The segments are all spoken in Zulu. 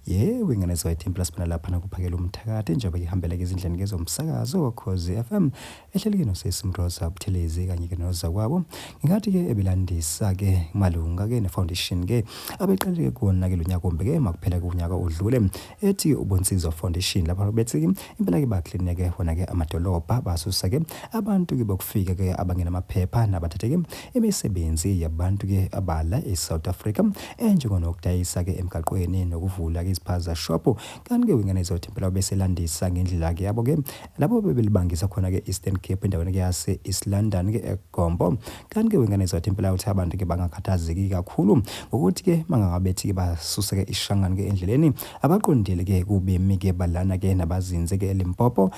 Yebo ingane zayithi plus phela lapha nakuphakela umthakade njengoba ihambela ezindleni kezomsakazo Ukhozi FM ehleleke noSesimroza Buthelezi kanye ke noza kwabo ngingathi ke ebilandisa ke malunga ke ne foundation ke abeqale kona ke lonyaka ombe ke makuphela kunyaka odlule ethi ubonsizo foundation lapha bethi impela ke bakline ke wona ke amadolobha basusa ke abantu ke bokufika ke abangena amaphepha nabathathe ke imisebenzi yabantu ke abala eSouth Africa njengonokudayisa ke emgaqweni nokuvula ke iziphaza shop kanti ke ingane zothi impela beselandisa ngendlela ke yabo ke labo bebelibangisa khona ke Eastern Cape endaweni ke yase East London ke eGombo kanti ke ingane zothi impela uthi abantu ke bangakhathazeki kakhulu ukuthi ke mangabethi ke basuse ke ishangani ke endleleni abaqondile ke kubemi ke balana ke nabazinze ke eLimpopo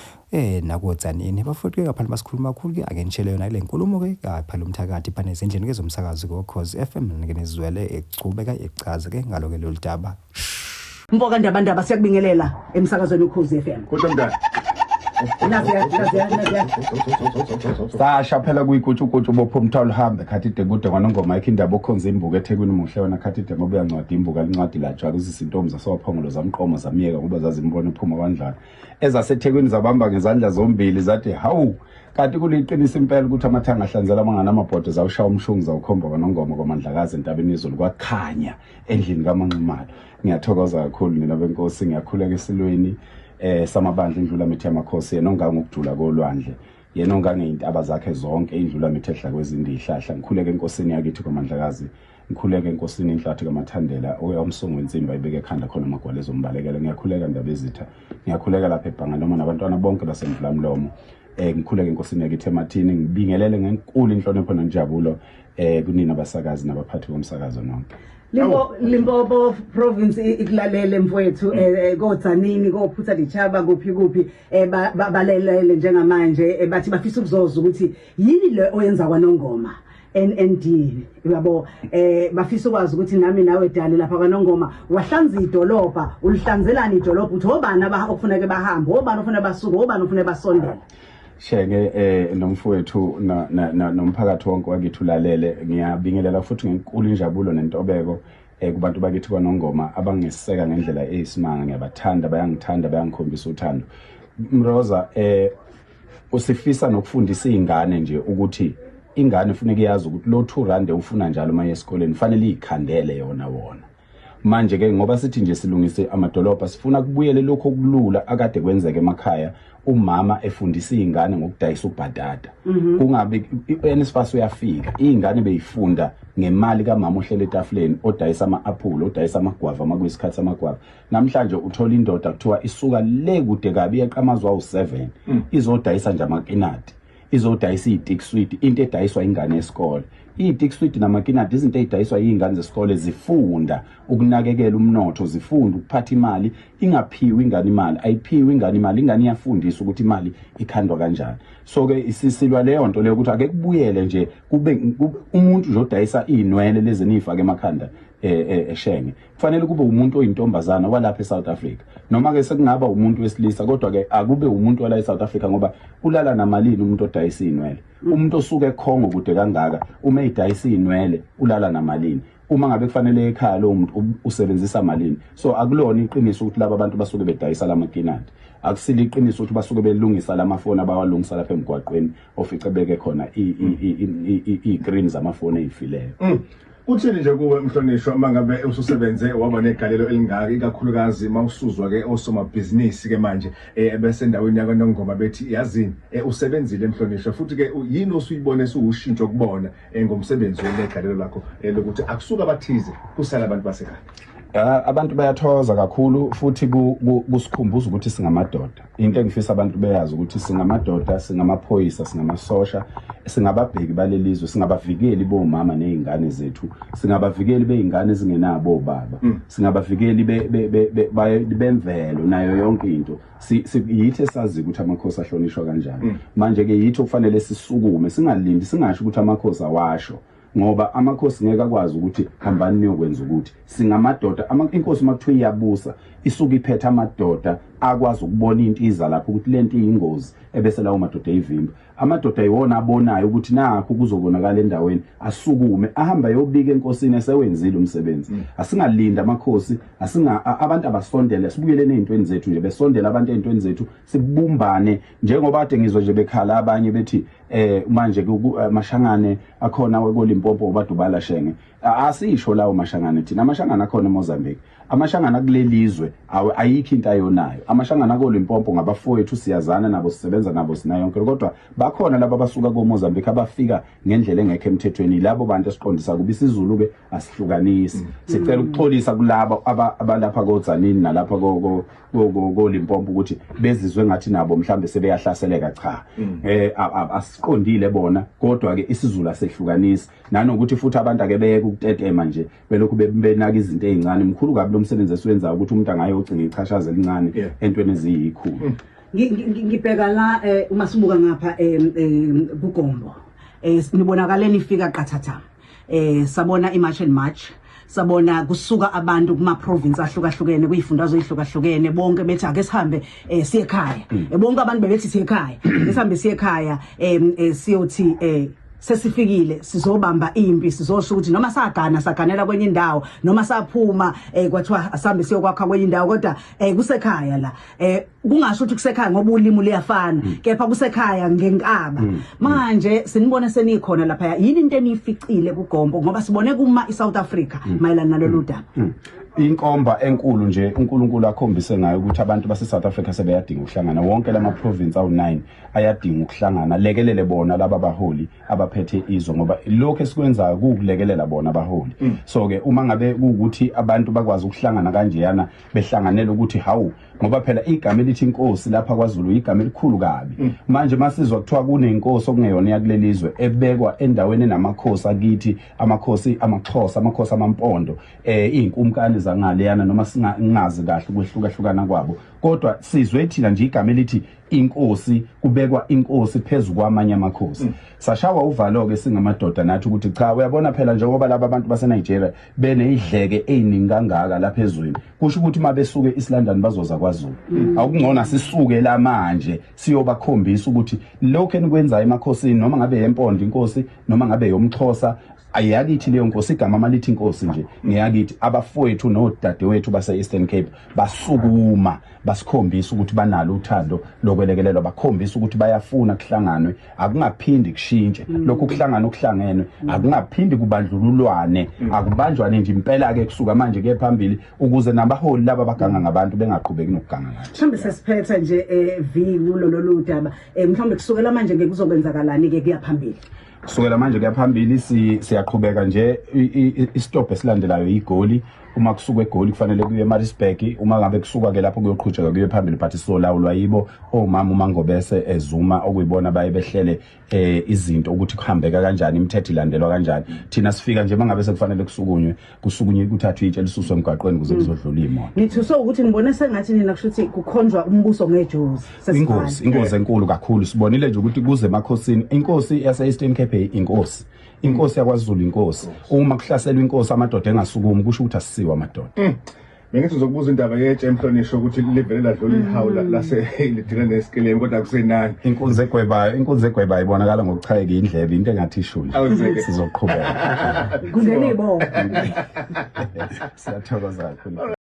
nakoTzanini bafuthi ke ngaphandle basikhuluma kakhulu ke ake ngitshele yona le nkulumo ke kaphala umthakathi phana ezindleni ke zomsakazo ko Ukhozi FM ngenizwele ecubeka echaza ke ngalo ke loludaba Mboka ndabandaba siyakubingelela emsakazweni Ukhozi FM. Kodwa mntana. Naziya. Sasha phela kuyigutshugutshu bopho umthwalo uhambe khathi de kude kwanongoma yakhe indaba okhonza imbuko eThekwini muhle wona khathi de ngoba uyancwadi imbuko alincwadi latshwa kuzisintombi zasophongolo zamqomo zamiyeka ngoba zazimbona iphuma kwandlala ezaseThekwini zabamba ngezandla zombili zathi hawu kanti kuliqinisa impela ukuthi amathanga ahlanzela amangana amabhodo zawushaya umshungu zawukhomba kwanongoma kwamandlakazi entabeni izulu kwakhanya endlini kaManximalo ngiyathokoza kakhulu mina benkosi ngiyakhuleka esilweni samabandla indlula mithi yamakhosi yena ongangokujula kolwandle yena ongangeyintaba zakhe zonke indlula mithi ehla kwezindi ihlahla ngikhuleka enkosini yakithi kwamandlakazi ngikhuleka enkosini inhlathi kaMathandela oyamsongo wensimba ibeke ekhanda khona amagwalezo ombalekela ngiyakhuleka ndabezitha ngiyakhuleka lapha eBhanga noma nabantwana bonke basemvulamlomo ngikhuleka enkosini yakithi eMathini ngibingelele ngenkulu inhlonipho nenjabulo kunina abasakazi nabaphathi bomsakazo nonke Limpopo province ikulalele mfowethu koTzanini kophutha lichaba kuphi balelele njengamanje bathi bafisa ukuzoza ukuthi yini le oyenza kwanongoma NND yabo bafisa ukwazi ukuthi nami nawe dali lapha kwanongoma wahlanza idolobha ulihlanzelani idolobha uthi obani okufuneka bahambe obani ofuna basuka obani ofuna basondela Shenge nomfowethu nomphakathi wonke wakithi ulalele ngiyabingelela futhi ngenkulu injabulo nentobeko kubantu bakithi kwanongoma abangeseka ngendlela eyisimanga ngiyabathanda bayangithanda bayangikhombisa uthando Mroza usifisa nokufundisa izingane nje ukuthi ingane ufuneka iyazi ukuthi lo 2 rand ufuna njalo manje esikoleni fanele ikhandele yona wona manje ke ngoba sithi nje silungise amadolobha sifuna kubuyele lokho okulula akade kwenzeke emakhaya umama efundisa izingane ngokudayisa ubhatata kungabe uNSFAS uyafika izingane beyifunda ngemali kaMama ohlele etafuleni odayisa ama-apple odayisa amagwava makuyisikhathi samagwava namhlanje uthola indoda kuthiwa isuka le kude kabi eqamazwa u7 izodayisa nje amakinati izodayisa iTick Sweet into edayiswa ingane esikole iTick Sweet namakinati izinto ezidayiswa izingane zesikole zifunda ukunakekela umnotho zifunda ukuphatha imali ingaphiwe ingane imali ayiphiwe ingane imali ingane iyafundisa ukuthi imali ikhandwa kanjani so ke isisilwa leyo nto leyo ukuthi ake kubuyele nje kube umuntu nje odayisa inwele lezi nifake emakhanda eShenge kufanele kube umuntu oyintombazana walapha eSouth Africa noma ke sekungaba umuntu wesilisa kodwa ke akube umuntu wala eSouth Africa ngoba ulala namalini umuntu odayisa inwele umuntu osuke eKhongo kude kangaka uma edayisa inwele ulala namalini uma ngabe kufanele ekhaya lo muntu usebenzisa malini so akulona iqiniso ukuthi laba abantu basuke bedayisa lamakinati akusile iqiniso ukuthi basuke belungisa lamafoni abawalungisa lapha emgwaqweni ofice beke khona i-green zamafoni ezifileyo Uthini nje kuwe mhlonishwa mangabe ususebenze waba negalelo elingaka ikakhulukazi mawusuzwa ke osomabhizinisi ke manje bese endaweni yakwaNongoma bethi yazini usebenzile mhlonishwa futhi ke yini osuyibone suushintsho kubona ngomsebenzi wegalelo lakho lokuthi akusuka abathize kusala abantu basekhaya abantu bayathoza kakhulu futhi kusikhumbuza ukuthi singamadoda into engifisa abantu beyazi ukuthi singamadoda singamaphoyisa singamasosha singababheki balelizwe singabavikeli bomama nezingane zethu singabavikeli beingane ezingenabo baba singabavikeli bemvelo nayo yonke into yithi esazi ukuthi amakhosi ahlonishwa kanjani manje ke yithi okufanele sisukume singalindi singasho ukuthi amakhosi awasho ngoba amakhosi ngeke akwazi ukuthi hambani niyokwenza ukuthi singamadoda inkosi makuthiwa iyabusa isuka iphethe amadoda akwazi ukubona intiza lapho ukuthi lento iyingozi ebese lawo madoda eyivimba. Amadoda ayiwona abonayo ukuthi nakho kuzobonakala endaweni asukume ahamba yobika enkosini esewenzile umsebenzi. Asingalinda amakhosi, abantu abasondele sibuyelene ezintweni zethu nje besondela abantu ezintweni zethu sibumbane njengoba ade ngizwe nje bekhala abanye bethi manje mashangane akhona wekolimpopo badubala shenge. Asisho lawo mashangane thina amashangane akhona eMozambique. Amashangana kulelizwe ayikho into ayonayo. Amashangana akolimpopo ngabafowethu siyazana nabo sisebenza nabo sina yonke kodwa bakhona laba basuka koMozambique abafika ngendlela engekho emthethweni labo bantu esiqondisa kuba isiZulu ke asihlukanisi. Sicela ukuxolisa kulabo abalapha koZanini nalapha kolimpopo ukuthi bezizwe ngathi nabo mhlambe sebeyahlaseleka cha. Asiqondile bona kodwa ke isiZulu asehlukanisi nanokuthi futhi abantu ake beyeke ukutetema nje belokhu benaka izinto ezincane mkhulu kabi lo msebenzi esiwenza ukuthi umuntu angayocinga ichashaza elincane entweni eziyikhulu. Ngibheka la uma sibuka ngapha kuGombo nibonakala nifika qathatha sabona iMarch and March sabona kusuka abantu kuma province ahlukahlukene kuyifundazwe ezihlukahlukene bonke bethi ake sihambe siye ekhaya bonke abantu bebethi siye ekhaya sihambe siye ekhaya siyothi sesifikile sizobamba impi sizosho ukuthi noma saganela kwenye indawo noma saphuma kwathiwa asambe siyokwakha kwenye indawo kodwa kusekhaya la kungasho ukuthi kusekhaya ngoba ulimi liyafana kepha kusekhaya ngenkaba manje sinibone senikhona lapha yini into enificile kuGombo ngoba sibone kuma iSouth Africa mayelana nalolu daba. Inkomba enkulu nje uNkulunkulu akhombise ngayo ukuthi abantu base South Africa sebeyadinga ukuhlangana wonke lama province awu9 ayadinga ukuhlangana lekelele bona laba baholi abaphethe izwe ngoba lokho esikwenzayo ukulekelela bona abaholi. So ke uma ngabe ukuthi abantu bakwazi ukuhlangana kanjeyana behlanganele ukuthi hawu ngoba phela igama elithi inkosi lapha kwaZulu igama elikhulu kabi. Manje masizwa kuthiwa kunenkosi okungeyona yakulelizwe ebekwa endaweni enamakhosi akithi amakhosi amaXhosa amakhosi amampondo inkumkani zangaleyana noma singazi kahle ukwehlukahlukana kwabo kodwa sizwe thina nje igama elithi inkosi kubekwa inkosi phezulu kwamanye amakhosi. Sashawa uvalo ke singamadoda nathi ukuthi cha uyabona phela njengoba laba abantu base Nigeria beneyidleke eziningi kangaka lapha ezweni kusho ukuthi mabesuke eSlondon bazoza kwaZulu. Akungona sisuke la manje siyobakhombisa ukuthi lokho enikwenza emakhosini noma ngabe yempondo inkosi noma ngabe yomXhosa ayakithi leyo nkosi igama malithi inkosi nje ngiyakithi abafowethu nodadewethu base Eastern Cape basukuma basikhombisa ukuthi banalo uthando lokwelekelelwa bakhombisa ukuthi bayafuna kuhlanganwe akungaphindi kushintshe lokho kuhlangana okuhlangenwe akungaphindi kubandlululwane akubanjwane nje impela ke kusuka manje ke phambili ukuze nabaholi laba baganga ngabantu bengaqhubeki nokuganga ngathi. Mhlambe sesiphetha nje kulo lolu daba mhlambe kusukela manje ke kuzokwenzakalani ke kuyaphambili. Kusukela manje kuyaphambili siyaqhubeka nje istop esilandelayo igoli uma kusuka egoli kufanele kuye eMaritzburg uma ngabe kusuka ke lapho kuyoqhutsheka kuye phambili but solawulwa yibo omama uMangobese ezuma okuyibona baye behlele izinto ukuthi kuhambeka kanjani imithetho ilandelwa kanjani thina sifika nje mangabe sekufanele kusukunywe kuthathwe itshe lisuswe emgaqweni kuze kuzodlula imoto. Nithi so ukuthi nibone sengathi nina kushuthi kukhonjwa umbuso ngeJews ingozi enkulu kakhulu sibonile nje ukuthi kuze emakhosini inkosi yase Eastern Cape inkosi yakwaZulu inkosi uma kuhlaselwa inkosi amadoda engasukumi kusho ukuthi asisiwe amadoda. Bengithi uzokubuza indaba yetshe emhlonishwa ukuthi livele ladlula ihawula lase lidila nesikeleni kodwa kusenani. Inkunzi egwebayo ibonakala ngokuchayeka indlebe into engathi ishuli. Sizoqhubeka. Kungenibo. Siyathokoza kakhulu.